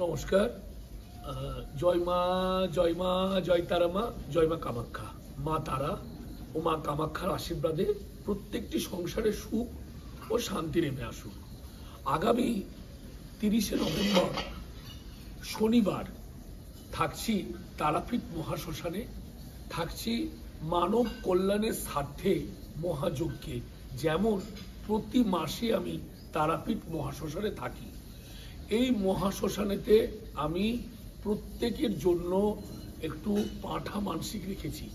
নমস্কার। জয় মা, জয় মা, জয় তারা মা, জয় মা কামাখ্যা। মা তারা ও মা কামাখ্যার আশীর্বাদে প্রত্যেকটি সংসারে সুখ ও শান্তি নেমে আসুক। আগামী 30শে নভেম্বর শনিবার থাকছি তারাপীঠ মহাশ্মশানে, থাকছি মানব কল্যাণের স্বার্থে মহাযজ্ঞে। যেমন প্রতি মাসে আমি তারাপীঠ মহাশ্মশানে থাকি। এই মহাশ্মশানেতে আমি প্রত্যেকের জন্য একটু পাঁঠা মানসিক রেখেছি,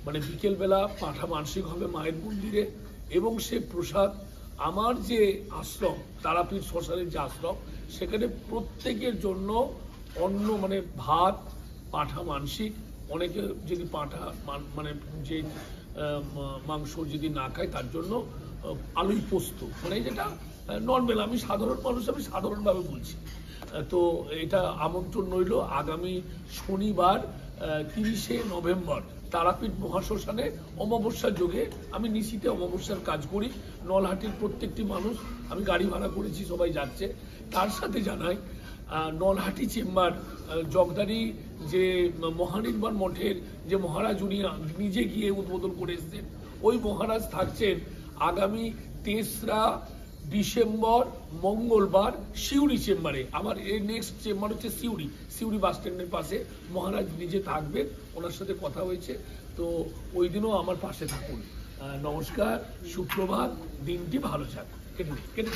মানে বিকেলবেলা পাঁঠা মানসিক হবে মায়ের মন্দিরে, এবং সে প্রসাদ আমার যে আশ্রম তারাপীঠ শ্মশানের যে আশ্রম সেখানে প্রত্যেকের জন্য অন্ন মানে ভাত পাঁঠা মানসিক। অনেকে যদি পাঁঠা মানে যে মাংস যদি না খায় তার জন্য আলুই পোস্ত, মানে যেটা নর্মাল, আমি সাধারণ মানুষ, আমি সাধারণভাবে বলছি। তো এটা আমন্ত্রণ রইল আগামী শনিবার 30শে নভেম্বর তারাপীঠ মহাশ্মশানে অমাবস্যার যোগে। আমি নিশিতে অমাবস্যার কাজ করি। নলহাটির প্রত্যেকটি মানুষ, আমি গাড়ি ভাড়া করেছি, সবাই যাচ্ছে। তার সাথে জানাই নলহাটি চেম্বার জগদারি যে মহানির্বাণ মঠের যে মহারাজ, উনি নিজে গিয়ে উদ্বোধন করে এসেছেন, ওই মহারাজ থাকছেন আগামী 3রা ডিসেম্বর মঙ্গলবার সিউড়ি চেম্বারে। আমার এর নেক্সট চেম্বার হচ্ছে সিউড়ি বাস স্ট্যান্ডের পাশে। মহারাজ নিজে থাকবেন, ওনার সাথে কথা হয়েছে। তো ওই দিনও আমার পাশে থাকুন। নমস্কার, সুপ্রভাত, দিনটি ভালো যাক। কেটে